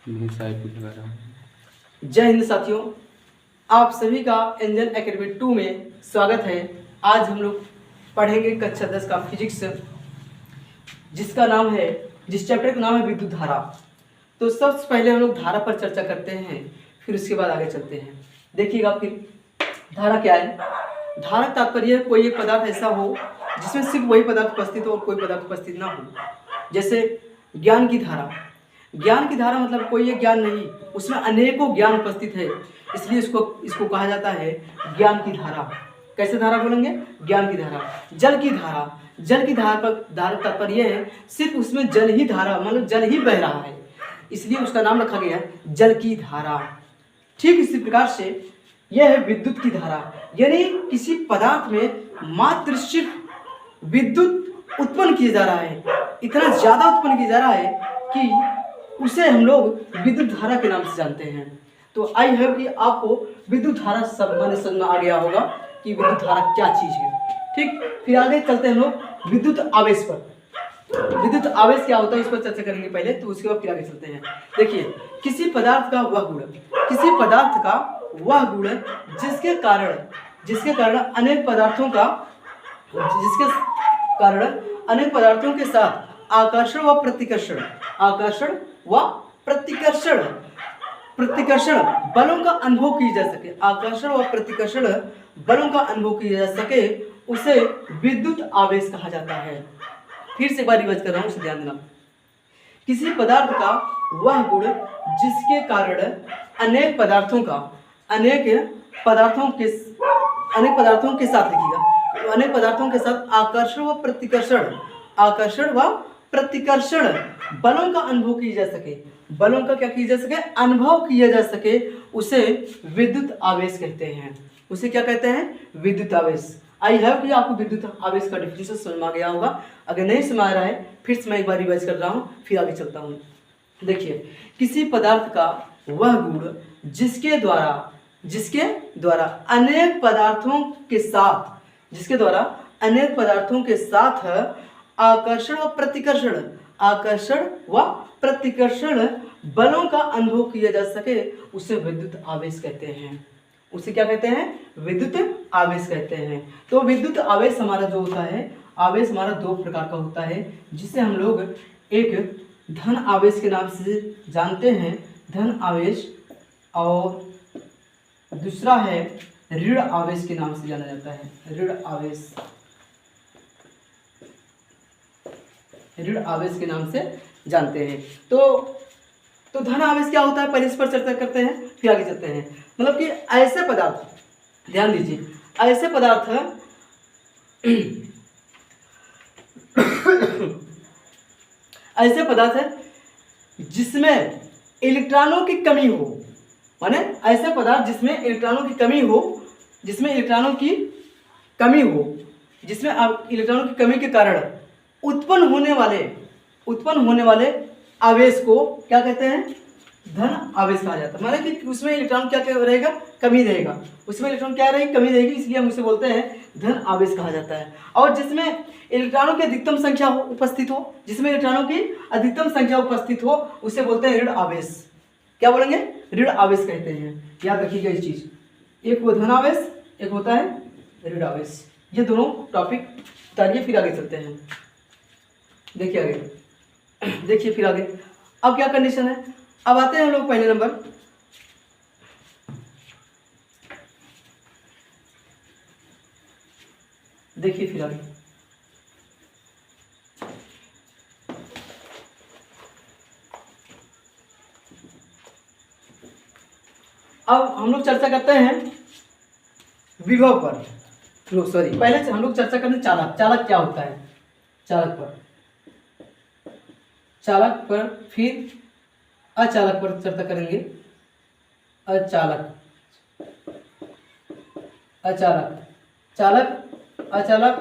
जय हिंद साथियों, आप सभी का इंजन एकेडमी 2 में स्वागत है। आज हम लोग पढ़ेंगे कक्षा 10 का फिजिक्स, जिस चैप्टर का नाम है विद्युत धारा। तो सबसे पहले हम लोग धारा पर चर्चा करते हैं, फिर उसके बाद आगे चलते हैं। देखिएगा फिर धारा क्या है। धारा तात्पर्य कोई एक पदार्थ ऐसा हो जिसमें सिर्फ वही पदार्थ उपस्थित हो और कोई पदार्थ उपस्थित ना हो। जैसे ज्ञान की धारा मतलब कोई एक ज्ञान नहीं, उसमें अनेकों ज्ञान उपस्थित है, इसलिए इसको कहा जाता है ज्ञान की धारा। कैसे धारा बोलेंगे? ज्ञान की धारा। जल की धारा का तात्पर्य है सिर्फ उसमें जल ही धारा, मतलब जल ही बह रहा है, इसलिए उसका नाम रखा गया है जल की धारा। ठीक इसी प्रकार से यह है विद्युत की धारा, यानी किसी पदार्थ में मात्र सिर्फ विद्युत उत्पन्न किया जा रहा है, इतना ज्यादा उत्पन्न किया जा रहा है कि उसे हम लोग विद्युत धारा के नाम से जानते हैं। तो आई होप कि आपको विद्युत धारा समझ में आ गया होगा कि विद्युत धारा क्या चीज है। ठीक, फिर आगे चलते हैं हम लोग विद्युत आवेश पर। विद्युत आवेश क्या होता है इस पर चर्चा करेंगे पहले, तो उसके बाद फिर आगे चलते हैं। देखिए, किसी पदार्थ का वह गुण जिसके कारण अनेक पदार्थों के साथ आकर्षण व प्रतिकर्षण बलों का अनुभव किया जा सके, उसे विद्युत आवेश कहा जाता है। फिर से एक बार रिवाइज कर रहा हूं, उसे ध्यान देना। किसी पदार्थ का वह गुण जिसके कारण अनेक पदार्थों के साथ आकर्षण व प्रतिकर्षण बलों का अनुभव किया जा सके, उसे विद्युत आवेश कहते हैं। उसे क्या कहते हैं? विद्युत आवेश। आई होप कि आपको विद्युत आवेश का डेफिनेशन समझ में आ गया होगा। अगर नहीं समझ आ रहा है, फिर से मैं एक बार रिवाइज कर रहा हूँ, फिर आगे चलता हूँ। देखिए, किसी पदार्थ का वह गुण जिसके द्वारा अनेक पदार्थों के साथ आकर्षण व प्रतिकर्षण बलों का अनुभव किया जा सके, उसे विद्युत आवेश कहते हैं। उसे क्या कहते हैं? विद्युत आवेश कहते हैं। तो विद्युत आवेश हमारा जो होता है, आवेश हमारा दो प्रकार का होता है, जिसे हम लोग एक धन आवेश के नाम से जानते हैं, धन आवेश, और दूसरा है ऋण आवेश के नाम से जाना जाता है, ऋण आवेश के नाम से जानते हैं। तो धन आवेश क्या होता है, पहले इस पर चर्चा करते हैं, फिर आगे चलते हैं। मतलब कि ऐसे पदार्थ, ध्यान दीजिए, ऐसे पदार्थ है जिसमें इलेक्ट्रॉनों की कमी हो, माने ऐसे पदार्थ जिसमें इलेक्ट्रॉनों की कमी के कारण उत्पन्न होने वाले आवेश को क्या कहते हैं? धन आवेश कहा जाता है। माने कि उसमें इलेक्ट्रॉन क्या रहेगा? कमी रहेगा। उसमें इलेक्ट्रॉन क्या रहेगी? कमी रहेगी, इसलिए हम उसे बोलते हैं धन आवेश कहा जाता है। और जिसमें इलेक्ट्रॉनों की अधिकतम संख्या उपस्थित हो, उसे बोलते हैं ऋण आवेश। क्या बोलेंगे? ऋण आवेश कहते हैं। याद रखिएगा इस चीज, एक वो धन आवेश, एक होता है ऋण आवेश। ये दोनों टॉपिक उतारिए, फिर आगे चलते हैं। देखिए फिर आगे अब क्या कंडीशन है। अब आते हैं हम लोग पहले नंबर, देखिए फिर आगे। अब हम लोग चर्चा करते हैं विभव पर। पहले हम लोग चर्चा करते हैं चालक क्या होता है, चालक पर फिर अचालक पर चर्चा करेंगे। चालक, अचालक,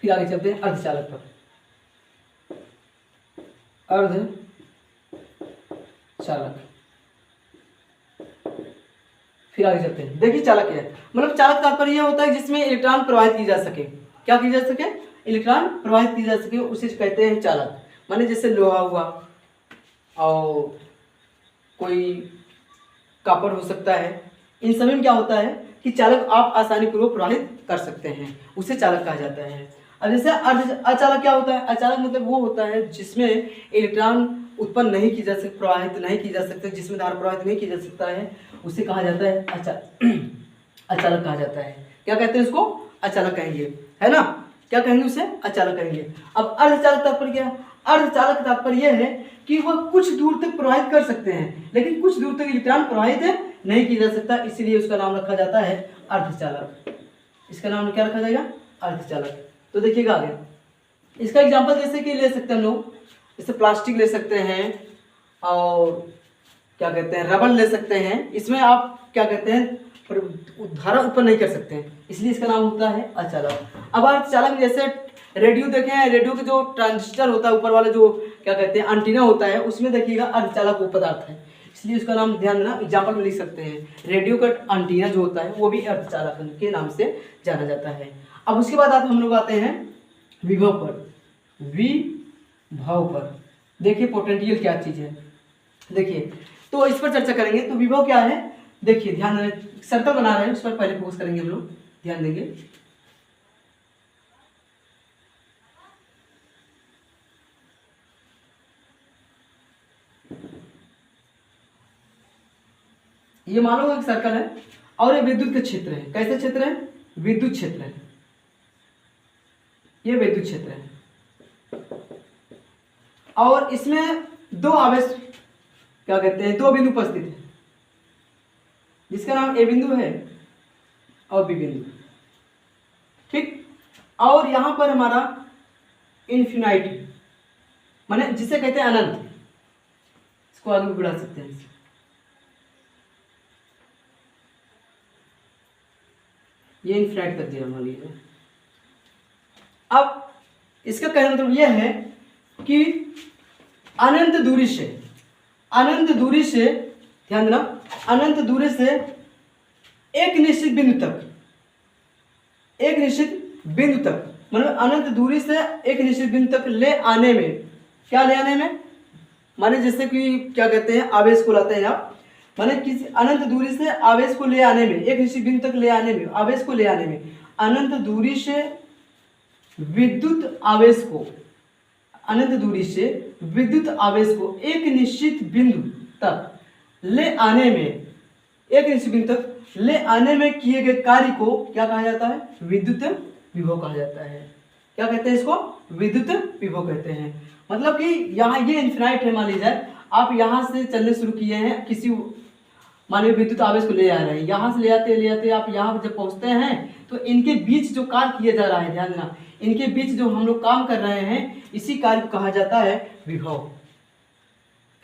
फिर आगे चलते हैं अर्धचालक पर, अर्धचालक, फिर आगे चलते हैं। देखिए चालक क्या है, मतलब चालक तात्पर्य यह होता है जिसमें इलेक्ट्रॉन प्रवाहित की जा सके। क्या की जा सके? इलेक्ट्रॉन प्रवाहित की जा सके, उसे कहते हैं चालक। माने जैसे लोहा हुआ और कोई कॉपर हो सकता है। इन सभी में क्या होता है कि चालक आप आसानी पूर्वक प्रवाहित कर सकते हैं, उसे चालक कहा जाता है। अब जैसे अचालक क्या होता है? अचालक मतलब वो होता है जिसमें इलेक्ट्रॉन उत्पन्न नहीं की जा सकती, प्रवाहित नहीं की जा सकती, जिसमें धारा प्रवाहित नहीं की जा सकता है, उसे कहा जाता है अचालक कहा जाता है। क्या कहते हैं इसको? अचालक कहेंगे, है ना? क्या कहेंगे उसे? अचालक कहेंगे। अब अर्धचालक तात्पर्य क्या है? अर्धचालक तात्पर्य यह है कि वह कुछ दूर तक प्रवाहित कर सकते हैं, लेकिन कुछ दूर तक इलेक्ट्रॉन प्रवाहित नहीं किया जा सकता, इसलिए उसका नाम रखा जाता है अर्धचालक। इसका नाम क्या रखा जाएगा? अर्धचालक। तो देखिएगा आगे, इसका एग्जांपल जैसे कि ले सकते हैं हम लोग, जैसे प्लास्टिक ले सकते हैं और क्या कहते हैं रबर ले सकते हैं। इसमें आप क्या कहते हैं धारा उत्पन्न नहीं कर सकते हैं, इसलिए इसका नाम होता है अचालक। अब अर्धचालक जैसे रेडियो देखे हैं, रेडियो के जो ट्रांजिस्टर होता है ऊपर वाला जो क्या कहते हैं एंटीना होता है, उसमें देखिएगा अर्धचालक वो पदार्थ है, इसलिए उसका नाम ध्यान देना, एग्जाम्पल में लिख सकते हैं। रेडियो का एंटीना जो होता है वो भी अर्धचालक के नाम से जाना जाता है। अब उसके बाद हम लोग आते हैं विभव पर। विभव पर देखिए पोटेंशियल क्या चीज है, देखिए तो इस पर चर्चा करेंगे। तो विभव क्या है? देखिए ध्यान देना, सर्कल बना रहे हैं उस पर पहले फोकस करेंगे हम लोग, ध्यान देंगे। ये मानो एक सर्कल है और ये विद्युत का क्षेत्र है। कैसे क्षेत्र है? विद्युत क्षेत्र है, ये विद्युत क्षेत्र है और इसमें दो आवेश क्या कहते हैं दो बिंदु उपस्थित है, जिसका नाम ए बिंदु है और बी बिंदु, ठीक। और यहां पर हमारा इन्फिनाइट माने जिसे कहते हैं अनंत, इसको आगे बढ़ा सकते हैं। ये इन्फिनाइट कर दिया मान लीजिए। अब इसका कहने का मतलब यह है कि अनंत दूरी से ध्यान देना, अनंत दूरी से एक निश्चित बिंदु तक मतलब अनंत दूरी से एक निश्चित बिंदु तक ले आने में, क्या ले आने में माने जैसे कि क्या कहते हैं आवेश को लाते हैं आप, माने किसी अनंत दूरी से आवेश को ले आने में, एक निश्चित बिंदु तक ले आने में, आवेश को ले आने में, अनंत दूरी से विद्युत आवेश को, अनंत दूरी से विद्युत आवेश को एक निश्चित बिंदु तक ले आने में, एक निश्चित बिंदु तक ले आने में किए गए कार्य को क्या कहा जाता है? विद्युत विभव कहा जाता है। क्या कहते हैं इसको? विद्युत विभव कहते हैं। मतलब कि यहाँ ये इन्फिनाइट है, मान लीजिए आप यहाँ से चलने शुरू किए हैं, किसी मानिए विद्युत आवेश को ले आ रहे हैं, यहाँ से ले आते आप यहाँ जब पहुँचते हैं तो इनके बीच जो कार्य किया जा रहा है, ध्यान देना, इनके बीच जो हम लोग काम कर रहे हैं, इसी कार्य को कहा जाता है विभव।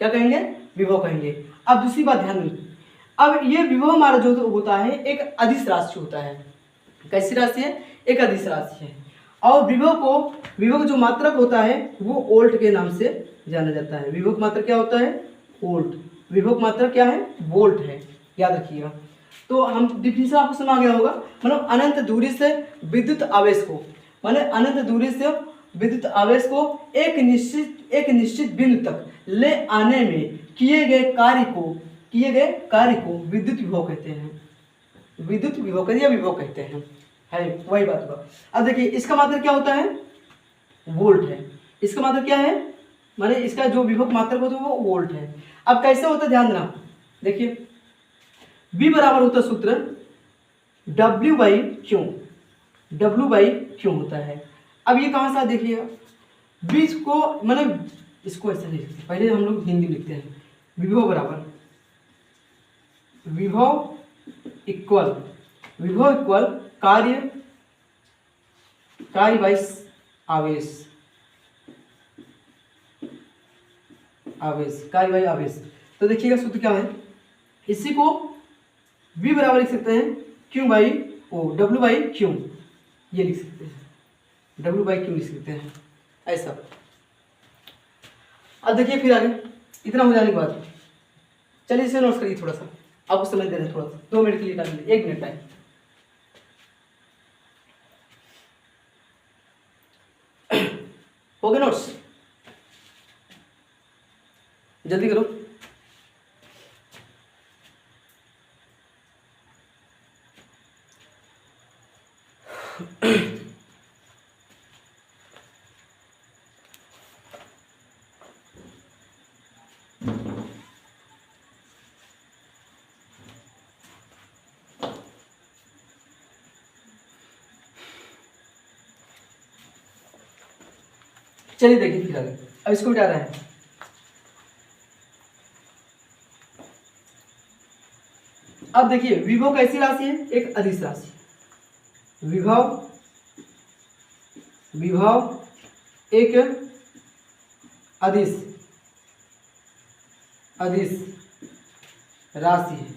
क्या कहेंगे? विभव कहेंगे। अब दूसरी बात ध्यान दें, अब ये विभव हमारा जो होता है एक अदिश राशि होता है। कैसी राशि है? एक अदिश राशि है। और विभव जो मात्रक होता है वो वोल्ट के नाम से जाना जाता है। विभव मात्रक क्या होता है? वोल्ट। विभव मात्रक क्या है? वोल्ट है, याद रखिएगा। तो हम डिफिनेशन आपको समझ आ गया होगा, मतलब अनंत दूरी से विद्युत आवेश को, माने अनंत दूरी से विद्युत आवेश को एक निश्चित बिंदु तक ले आने में किए गए कार्य को विद्युत विभव कहते हैं। विद्युत विभव कहते हैं या विभव कहते हैं, है वही बात होगा। अब देखिए इसका मात्रक क्या होता है? वोल्ट है। इसका मात्रक क्या है? माने इसका जो विभव मात्रक होता है वो वोल्ट है। अब कैसे होता है ध्यान देना, देखिए V बराबर होता है सूत्र W/Q, W/Q होता है। अब ये कहाँ से देखिएगा, बीच को मतलब इसको ऐसे नहीं लिखते, पहले हम लोग हिंदी लिखते हैं। विभव बराबर विभव इक्वल कार्य बाई कार्य बाई आवेश। तो देखिएगा सूत्र क्या है, इसी को V बराबर लिख सकते हैं W/Q, ये लिख सकते हैं, W/Q लिख सकते हैं ऐसा। अब देखिए फिर आगे, इतना हो जाने के बाद चलिए इसे नोट करिए, थोड़ा सा आपको समझ दे रहे, थोड़ा सा 2 मिनट के लिए निकाल लीजिए, 1 मिनट टाइम। हो गए नोट्स? जल्दी करो। चलिए देखिए फिर आगे, अब इसको मिटा रहे हैं। अब देखिए विभव कैसी राशि है, एक अदिश राशि। विभव एक अदिश राशि है।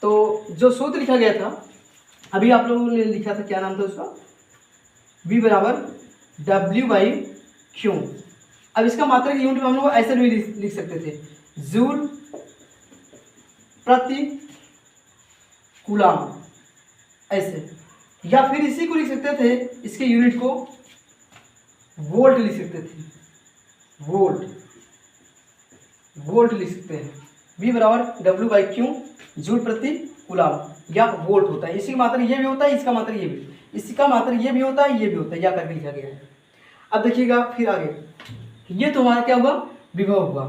तो जो सूत्र लिखा गया था अभी आप लोगों ने लिखा था, क्या नाम था उसका, V बराबर W/Q। अब इसका मात्रा की यूनिट हम लोग ऐसे भी लिख सकते थे, जूल प्रति कूलम, ऐसे, या फिर इसी को लिख सकते थे, इसके यूनिट को वोल्ट लिख सकते थे, वोल्ट लिख सकते हैं। V बराबर W/Q जूल प्रति कूलम या वोल्ट होता है। इसी का मात्रा ये भी होता है, इसका मात्रा ये भी, इसका मात्रा ये भी होता है, ये भी होता है, या करके लिखा गया है। अब देखिएगा फिर आगे, ये तो हमारा क्या हुआ, विभव हुआ।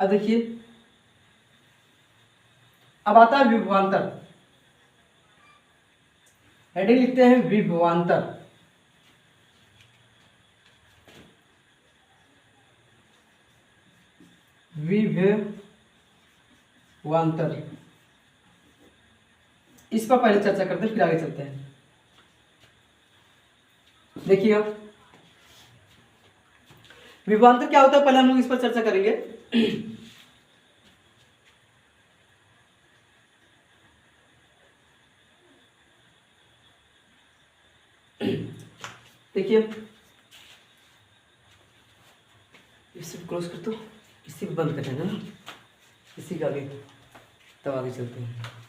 अब देखिए अब आता है विभवांतर। हेडिंग लिखते हैं विभवांतर। विभवांतर, इस पर पहले चर्चा करते हैं, फिर आगे चलते हैं। देखिए विभवांतर क्या होता है, पहले हम लोग इस पर चर्चा करेंगे। देखिए इसे क्लोज कर दो, इसी को बंद कर देना ना, इसी का आगे, तब आगे चलते हैं।